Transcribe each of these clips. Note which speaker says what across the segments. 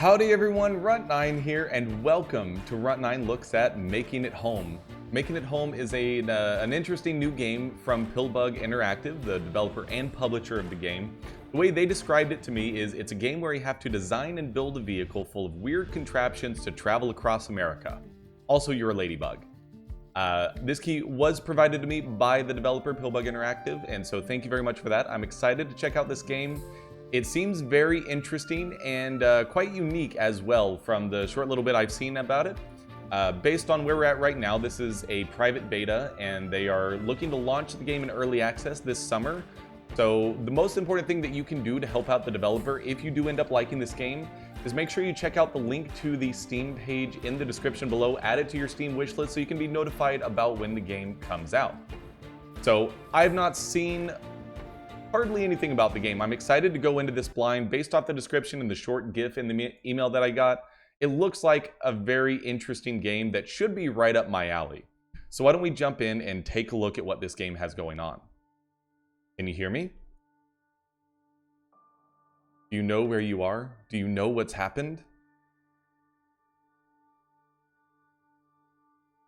Speaker 1: Howdy everyone, Runt9 here, and welcome to Runt9 Looks at Making It Home. Making It Home is an interesting new game from Pillbug Interactive, the developer and publisher of the game. The way they described it to me is it's a game where you have to design and build a vehicle full of weird contraptions to travel across America. Also, you're a ladybug. This key was provided to me by the developer, Pillbug Interactive, and so thank you very much for that. I'm excited to check out this game. It seems very interesting and quite unique as well from the short little bit I've seen about it. Based on where we're at right now, this is a private beta and they are looking to launch the game in early access this summer. So the most important thing that you can do to help out the developer if you do end up liking this game is make sure you check out the link to the Steam page in the description below, add it to your Steam wishlist so you can be notified about when the game comes out. So I've not seen hardly anything about the game. I'm excited to go into this blind based off the description and the short GIF in the email that I got. It looks like a very interesting game that should be right up my alley. So why don't we jump in and take a look at what this game has going on. Can you hear me? Do you know where you are? Do you know what's happened?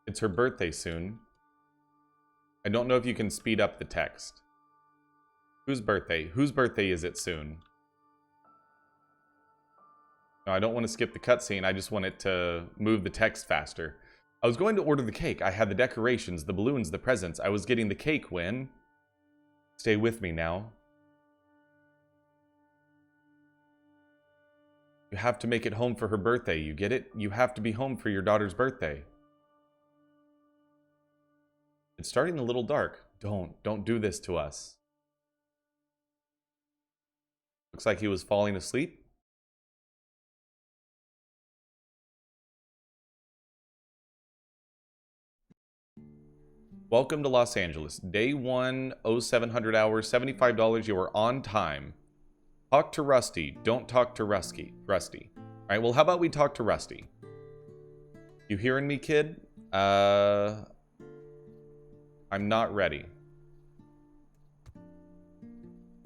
Speaker 1: It's her birthday soon. I don't know if you can speed up the text. Whose birthday? Whose birthday is it soon? No, I don't want to skip the cutscene. I just want it to move the text faster. I was going to order the cake. I had the decorations, the balloons, the presents. I was getting the cake when... Stay with me now. You have to make it home for her birthday. You get it? You have to be home for your daughter's birthday. It's starting a little dark. Don't do this to us. Looks like he was falling asleep. Welcome to Los Angeles. Day 1, 0700 hours, $75. You are on time. Talk to Rusty. Don't talk to Rusty. Alright, well, how about we talk to Rusty? You hearing me, kid? I'm not ready.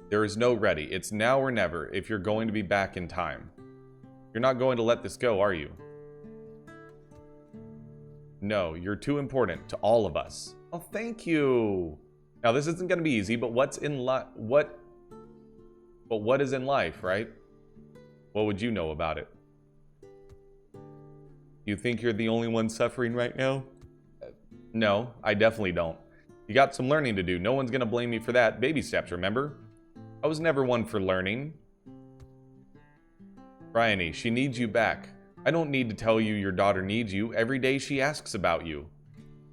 Speaker 1: There is no ready. It's now or never if you're going to be back in time. You're not going to let this go, are you? No, you're too important to all of us. Oh, thank you. Now, this isn't going to be easy, but what is in life, right? What would you know about it? You think you're the only one suffering right now? No, I definitely don't. You got some learning to do. No one's going to blame me for that. Baby steps, remember? I was never one for learning. Bryony, she needs you back. I don't need to tell you your daughter needs you. Every day she asks about you.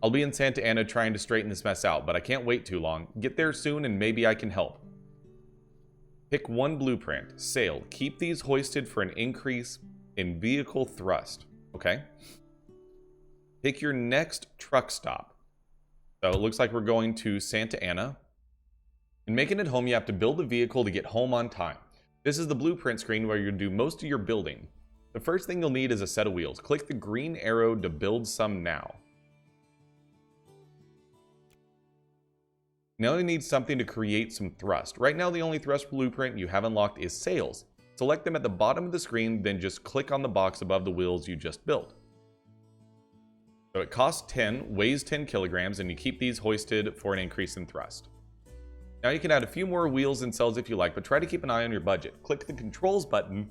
Speaker 1: I'll be in Santa Ana trying to straighten this mess out, but I can't wait too long. Get there soon and maybe I can help. Pick one blueprint. Sail. Keep these hoisted for an increase in vehicle thrust. Okay. Pick your next truck stop. So it looks like we're going to Santa Ana. In making it home, you have to build a vehicle to get home on time. This is the blueprint screen where you do most of your building. The first thing you'll need is a set of wheels. Click the green arrow to build some now. Now you need something to create some thrust. Right now, the only thrust blueprint you have unlocked is sails. Select them at the bottom of the screen, then just click on the box above the wheels you just built. So it costs 10, weighs 10 kilograms, and you keep these hoisted for an increase in thrust. Now you can add a few more wheels and cells if you like, but try to keep an eye on your budget. Click the controls button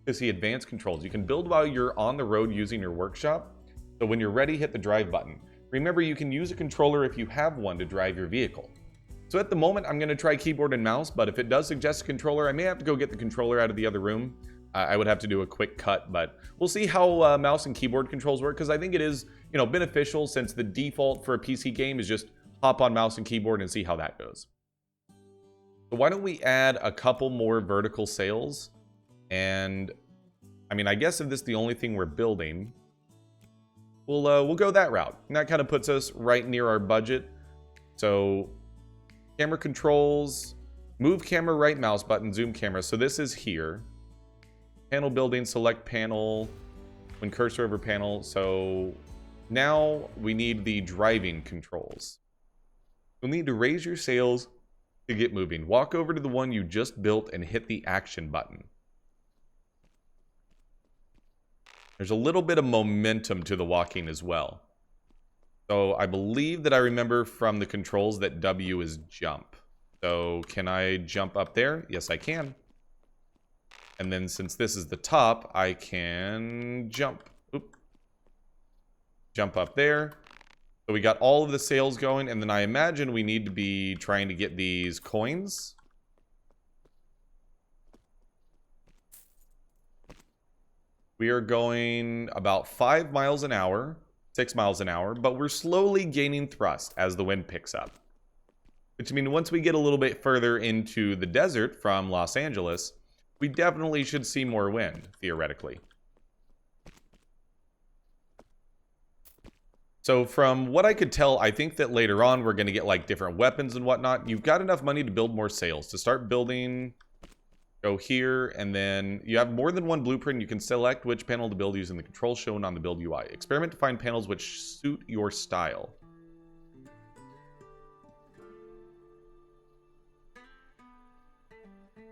Speaker 1: to see advanced controls. You can build while you're on the road using your workshop. So when you're ready, hit the drive button. Remember, you can use a controller if you have one to drive your vehicle. So at the moment, I'm going to try keyboard and mouse, but if it does suggest a controller, I may have to go get the controller out of the other room. I would have to do a quick cut, but we'll see how mouse and keyboard controls work, because I think it is, beneficial since the default for a PC game is just hop on mouse and keyboard and see how that goes. So why don't we add a couple more vertical sails? And I guess if this is the only thing we're building, we'll go that route. And that kind of puts us right near our budget. So camera controls, move camera, right mouse button, zoom camera. So this is here. Panel building, select panel, when cursor over panel. So now we need the driving controls. You'll need to raise your sails to get moving. Walk over to the one you just built and hit the action button. There's a little bit of momentum to the walking as well. So I believe that I remember from the controls that W is jump. So can I jump up there? Yes, I can. And then since this is the top, I can jump. Oop. Jump up there. So we got all of the sails going, and then I imagine we need to be trying to get these coins. We are going about 5 miles an hour, 6 miles an hour, but we're slowly gaining thrust as the wind picks up. Which means once we get a little bit further into the desert from Los Angeles, we definitely should see more wind, theoretically. So from what I could tell, I think that later on we're going to get like different weapons and whatnot. You've got enough money to build more sails. To start building, go here, and then you have more than one blueprint. You can select which panel to build using the controls shown on the build UI. Experiment to find panels which suit your style.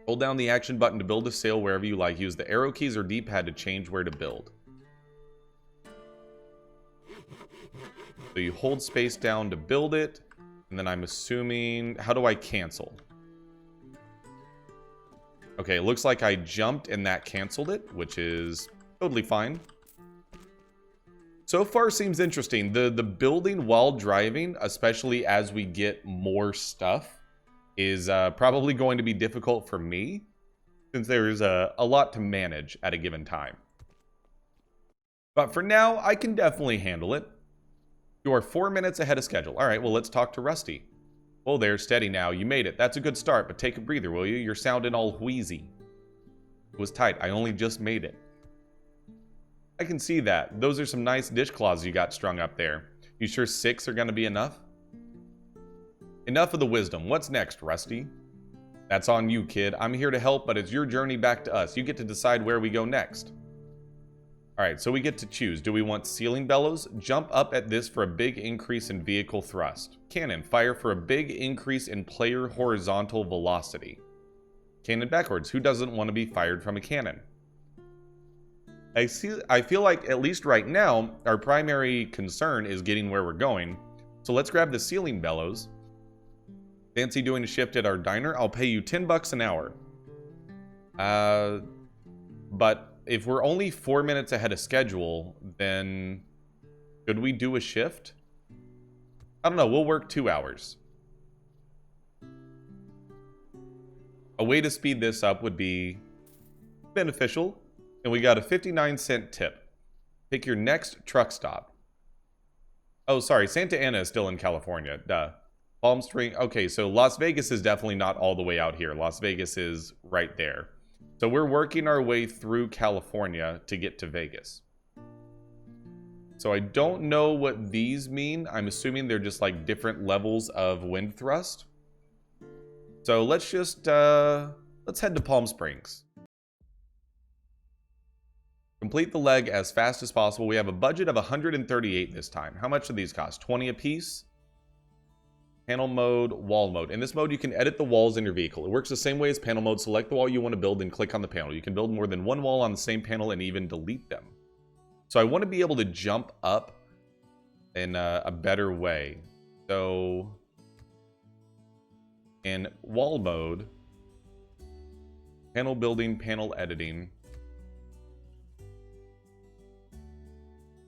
Speaker 1: Hold down the action button to build a sail wherever you like. Use the arrow keys or D-pad to change where to build. So you hold space down to build it, and then I'm assuming... How do I cancel? Okay, it looks like I jumped and that canceled it, which is totally fine. So far seems interesting. The building while driving, especially as we get more stuff, is probably going to be difficult for me, since there's a lot to manage at a given time. But for now, I can definitely handle it. You are 4 minutes ahead of schedule. All right, well, let's talk to Rusty. Oh, there, steady now. You made it. That's a good start, but take a breather, will you? You're sounding all wheezy. It was tight. I only just made it. I can see that. Those are some nice dishcloths you got strung up there. You sure 6 are going to be enough? Enough of the wisdom. What's next, Rusty? That's on you, kid. I'm here to help, but it's your journey back to us. You get to decide where we go next. Alright, so we get to choose. Do we want ceiling bellows? Jump up at this for a big increase in vehicle thrust. Cannon, fire for a big increase in player horizontal velocity. Cannon backwards. Who doesn't want to be fired from a cannon? I feel like, at least right now, our primary concern is getting where we're going. So let's grab the ceiling bellows. Fancy doing a shift at our diner? I'll pay you $10 an hour. But if we're only 4 minutes ahead of schedule, then should we do a shift? I don't know, we'll work 2 hours. A way to speed this up would be beneficial. And we got a 59-cent tip. Pick your next truck stop. Oh, sorry, Santa Ana is still in California. Duh. Palm Springs. Okay, so Las Vegas is definitely not all the way out here. Las Vegas is right there. So we're working our way through California to get to Vegas. So I don't know what these mean. I'm assuming they're just like different levels of wind thrust. So let's just, let's head to Palm Springs. Complete the leg as fast as possible. We have a budget of 138 this time. How much do these cost? 20 a piece? Panel mode, wall mode. In this mode, you can edit the walls in your vehicle. It works the same way as panel mode. Select the wall you want to build and click on the panel. You can build more than one wall on the same panel and even delete them. So I want to be able to jump up in a better way. So in wall mode, panel building, panel editing.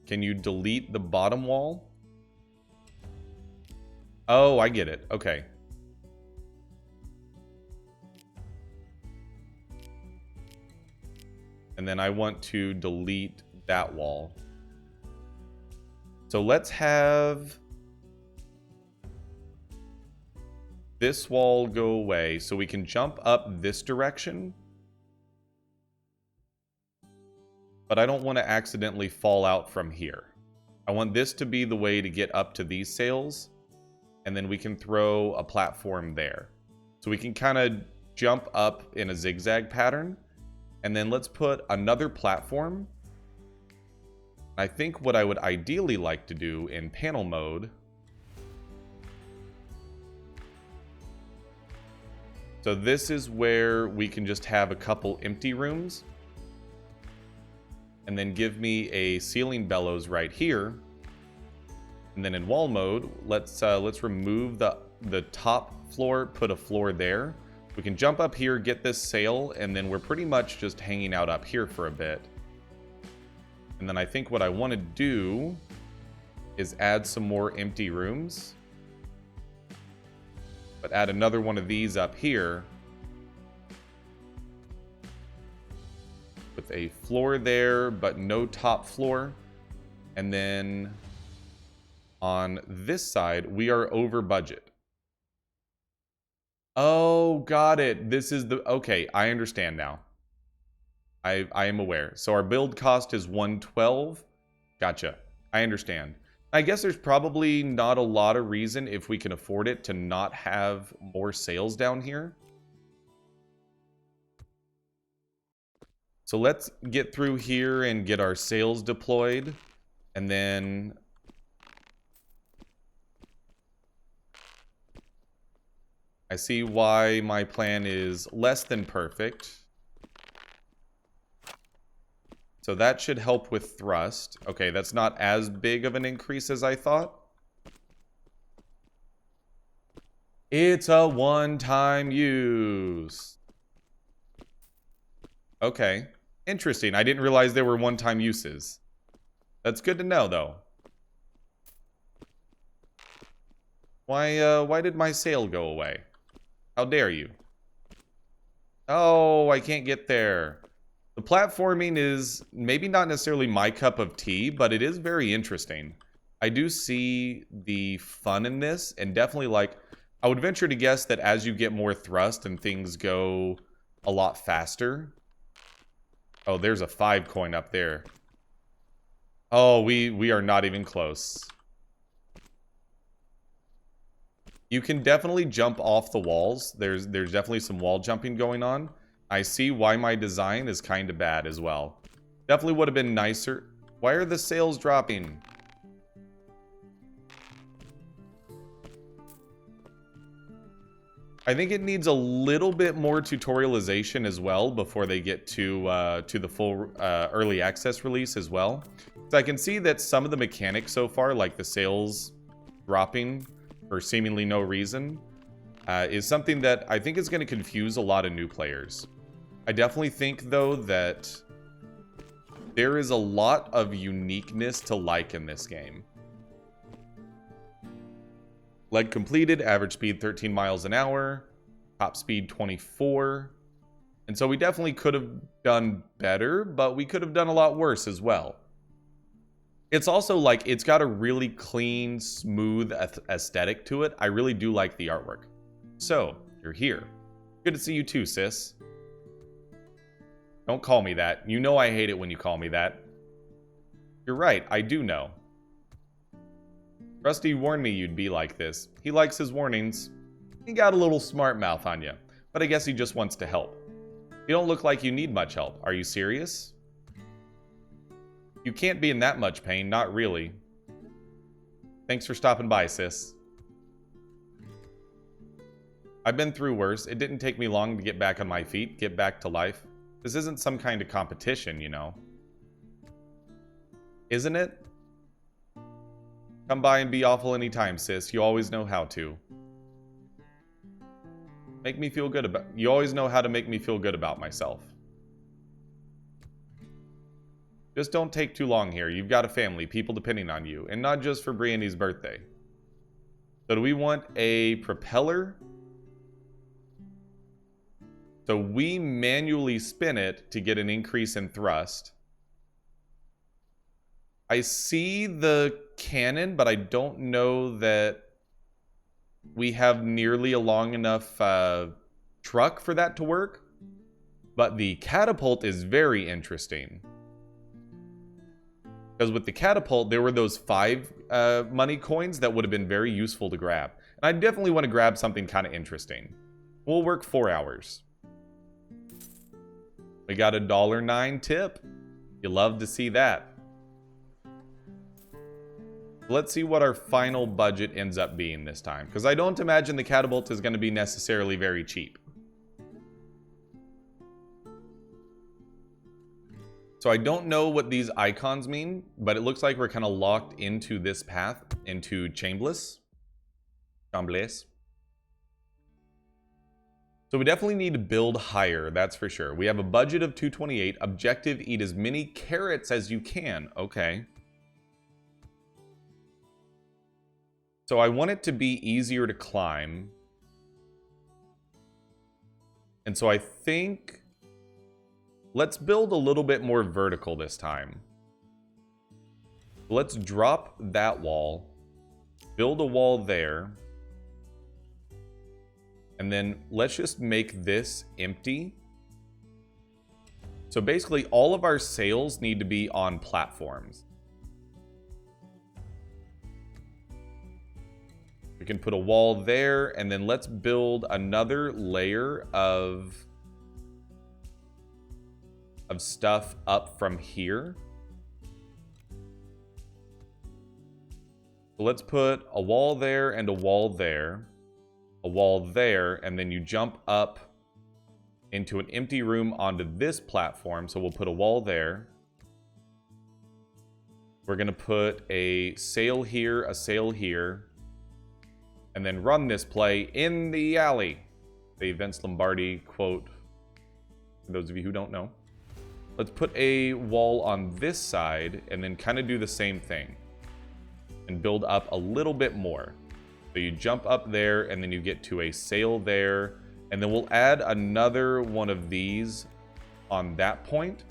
Speaker 1: Can you delete the bottom wall? Oh, I get it. Okay. And then I want to delete that wall. So let's have this wall go away so we can jump up this direction. But I don't want to accidentally fall out from here. I want this to be the way to get up to these sails. And then we can throw a platform there. So we can kind of jump up in a zigzag pattern. And then let's put another platform. I think what I would ideally like to do in panel mode. So this is where we can just have a couple empty rooms. and then give me a ceiling bellows right here. And then in wall mode, let's remove the top floor, put a floor there. We can jump up here, get this sail, and then we're pretty much just hanging out up here for a bit. And then I think what I want to do is add some more empty rooms. But add another one of these up here. With a floor there, but no top floor. And then on this side, we are over budget. Oh, got it. This is the... Okay, I understand now. I am aware. So our build cost is 112. Gotcha. I understand. I guess there's probably not a lot of reason, if we can afford it, to not have more sails down here. So let's get through here and get our sails deployed. And then... I see why my plan is less than perfect. So that should help with thrust. Okay, that's not as big of an increase as I thought. It's a one-time use. Okay, interesting. I didn't realize there were one-time uses. That's good to know, though. Why did my sail go away? How dare you? Oh, I can't get there. The platforming is maybe not necessarily my cup of tea, but it is very interesting. I do see the fun in this, and definitely, like, I would venture to guess that as you get more thrust and things go a lot faster. Oh, there's a 5 coin up there. Oh, we are not even close. You can definitely jump off the walls. There's definitely some wall jumping going on. I see why my design is kind of bad as well. Definitely would have been nicer. Why are the sails dropping? I think it needs a little bit more tutorialization as well before they get to the full early access release as well. So I can see that some of the mechanics so far, like the sails dropping for seemingly no reason, is something that I think is going to confuse a lot of new players. I definitely think, though, that there is a lot of uniqueness to like in this game. Leg completed, average speed 13 miles an hour, top speed 24. And so we definitely could have done better, but we could have done a lot worse as well. It's also like, it's got a really clean, smooth aesthetic to it. I really do like the artwork. So, you're here. Good to see you too, sis. Don't call me that. You know I hate it when you call me that. You're right, I do know. Rusty warned me you'd be like this. He likes his warnings. He got a little smart mouth on you, but I guess he just wants to help. You don't look like you need much help. Are you serious? You can't be in that much pain, not really. Thanks for stopping by, sis. I've been through worse. It didn't take me long to get back on my feet, get back to life. This isn't some kind of competition, you know. Isn't it? Come by and be awful anytime, sis. You always know how to. Make me feel good about... You always know how to make me feel good about myself. Just don't take too long here. You've got a family, people depending on you. And not just for Brianne's birthday. So do we want a propeller? So we manually spin it to get an increase in thrust. I see the cannon, but I don't know that we have nearly a long enough truck for that to work. But the catapult is very interesting. Because with the catapult, there were those 5 money coins that would have been very useful to grab. And I definitely want to grab something kind of interesting. We'll work 4 hours. We got a $1.09 tip. You love to see that. Let's see what our final budget ends up being this time. Because I don't imagine the catapult is going to be necessarily very cheap. So I don't know what these icons mean, but it looks like we're kind of locked into this path, into Chambliss. Chambliss. So we definitely need to build higher, that's for sure. We have a budget of 228. Objective, eat as many carrots as you can. Okay. So I want it to be easier to climb. And so I think... let's build a little bit more vertical this time. Let's drop that wall. Build a wall there. And then let's just make this empty. So basically all of our sails need to be on platforms. We can put a wall there, and then let's build another layer of stuff up from here. So let's put a wall there and a wall there. A wall there, and then you jump up into an empty room onto this platform. So we'll put a wall there. We're going to put a sail here, and then run this play in the alley. The Vince Lombardi quote, for those of you who don't know. Let's put a wall on this side and then kind of do the same thing and build up a little bit more. So you jump up there and then you get to a sail there, and then we'll add another one of these on that point.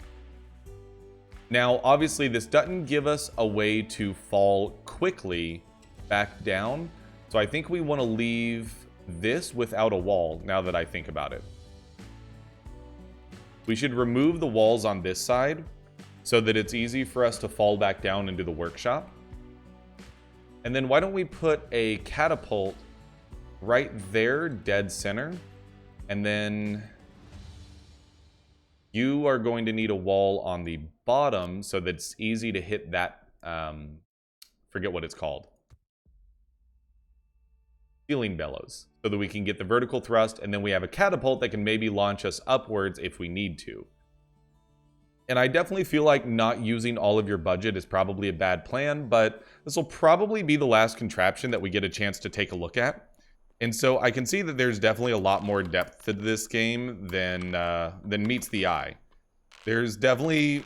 Speaker 1: Now, obviously this doesn't give us a way to fall quickly back down. So I think we want to leave this without a wall now that I think about it. We should remove the walls on this side so that it's easy for us to fall back down into the workshop. And then why don't we put a catapult right there, dead center. And then you are going to need a wall on the bottom so that it's easy to hit that, forget what it's called. Ceiling bellows, so that we can get the vertical thrust, and then we have a catapult that can maybe launch us upwards if we need to. And I definitely feel like not using all of your budget is probably a bad plan, but this will probably be the last contraption that we get a chance to take a look at. And so I can see that there's definitely a lot more depth to this game than meets the eye. There's definitely,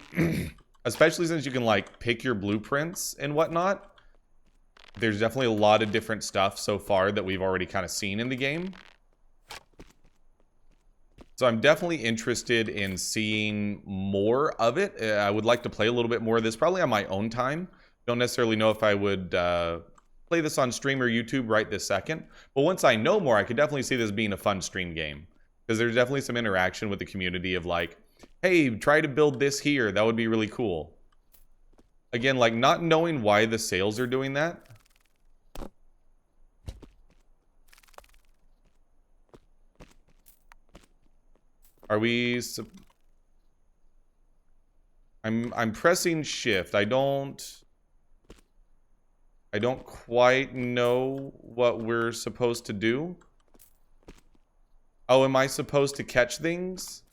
Speaker 1: especially since you can like pick your blueprints and whatnot, there's definitely a lot of different stuff so far that we've already kind of seen in the game. So I'm definitely interested in seeing more of it. I would like to play a little bit more of this, probably on my own time. Don't necessarily know if I would play this on stream or YouTube right this second. But once I know more, I could definitely see this being a fun stream game. Because there's definitely some interaction with the community of like, hey, try to build this here. That would be really cool. Again, like not knowing why the sails are doing that. Are we... I'm pressing shift. I don't quite know what we're supposed to do. Oh, am I supposed to catch things?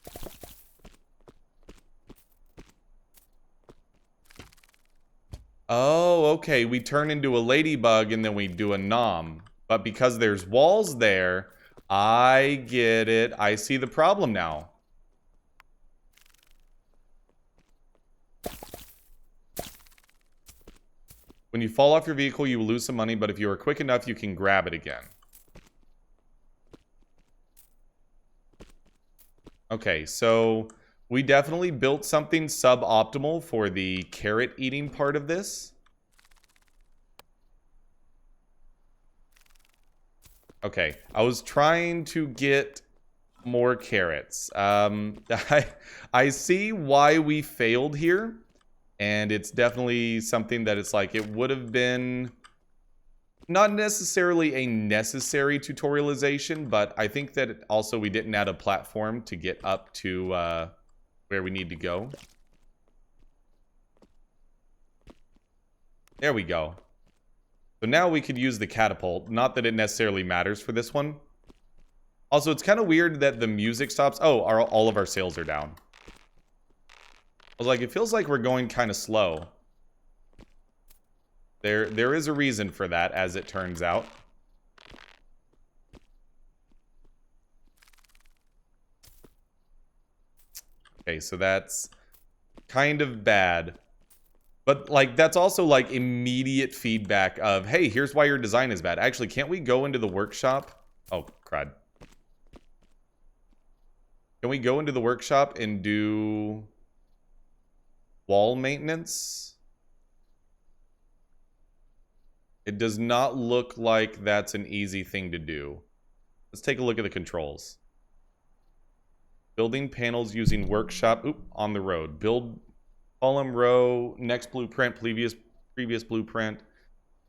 Speaker 1: Oh, okay. We turn into a ladybug and then we do a nom. But because there's walls there, I get it. I see the problem now. When you fall off your vehicle, you will lose some money, but if you are quick enough, you can grab it again. Okay, so we definitely built something suboptimal for the carrot eating part of this. Okay, I was trying to get more carrots. I see why we failed here. And it's definitely something that it's like, it would have been not necessarily a necessary tutorialization, but I think that also we didn't add a platform to get up to where we need to go. There we go. So now we could use the catapult. Not that it necessarily matters for this one. Also, it's kind of weird that the music stops. Oh, all of our sails are down. was like, it feels like we're going kind of slow. There is a reason for that, as it turns out. Okay, so that's kind of bad. But, like, that's also, like, immediate feedback of, hey, here's why your design is bad. Actually, can't we go into the workshop? Oh, crud. Can we go into the workshop and do wall maintenance? It does not look like that's an easy thing to do. Let's take a look at the controls. Building panels using workshop. Oop, on the road. Build column row, next blueprint, previous blueprint.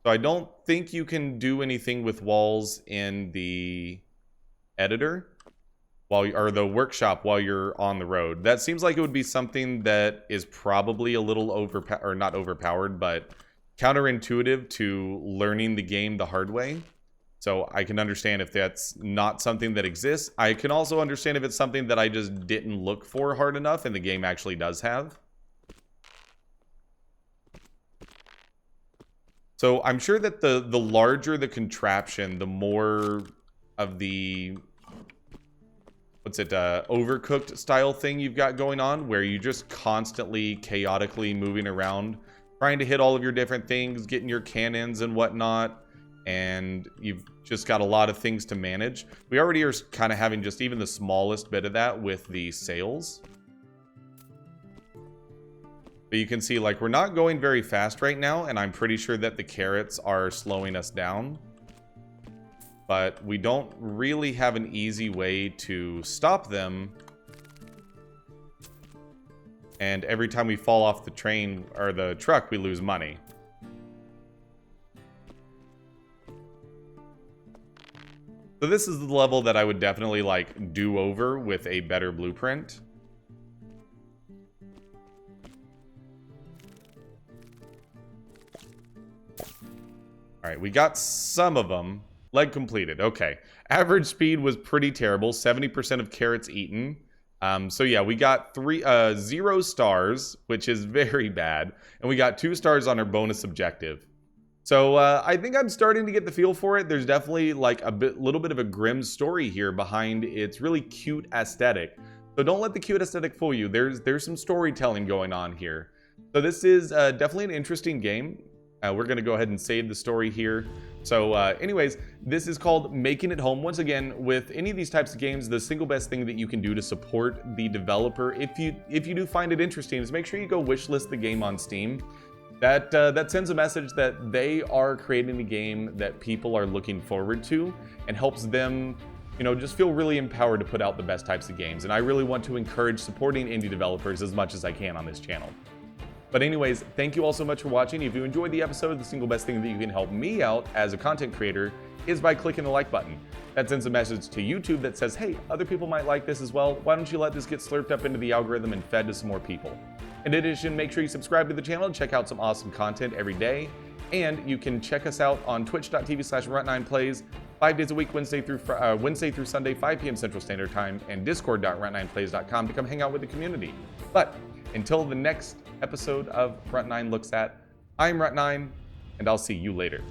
Speaker 1: So I don't think you can do anything with walls in the editor or the workshop while you're on the road. That seems like it would be something that is probably a little not overpowered, but counterintuitive to learning the game the hard way. So I can understand if that's not something that exists. I can also understand if it's something that I just didn't look for hard enough and the game actually does have. So I'm sure that the larger the contraption, the more of the, overcooked style thing you've got going on, where you just constantly chaotically moving around, trying to hit all of your different things, getting your cannons and whatnot, and you've just got a lot of things to manage. We already are kind of having just even the smallest bit of that with the sails. But you can see, like, we're not going very fast right now, and I'm pretty sure that the carrots are slowing us down. But we don't really have an easy way to stop them. And every time we fall off the train, or the truck, we lose money. So this is the level that I would definitely, like, do over with a better blueprint. Alright, we got some of them. Leg completed. Okay. Average speed was pretty terrible. 70% of carrots eaten. So yeah, we got 0 stars, which is very bad. And we got 2 stars on our bonus objective. So I think I'm starting to get the feel for it. There's definitely like little bit of a grim story here behind its really cute aesthetic. So don't let the cute aesthetic fool you. There's some storytelling going on here. So this is definitely an interesting game. We're going to go ahead and save the story here. So anyways, this is called Making It Home. Once again, with any of these types of games, the single best thing that you can do to support the developer, if you do find it interesting, is make sure you go wishlist the game on Steam. That sends a message that they are creating a game that people are looking forward to, and helps them, you know, just feel really empowered to put out the best types of games. And I really want to encourage supporting indie developers as much as I can on this channel. But anyways, thank you all so much for watching. If you enjoyed the episode, the single best thing that you can help me out as a content creator is by clicking the like button. That sends a message to YouTube that says, hey, other people might like this as well. Why don't you let this get slurped up into the algorithm and fed to some more people? In addition, make sure you subscribe to the channel and check out some awesome content every day. And you can check us out on twitch.tv/Runt9plays 5 days a week, Wednesday through Sunday, 5 p.m. Central Standard Time, and discord.runt9plays.com to come hang out with the community. But until the next episode of Runt9 Looks At, I'm Runt9, and I'll see you later.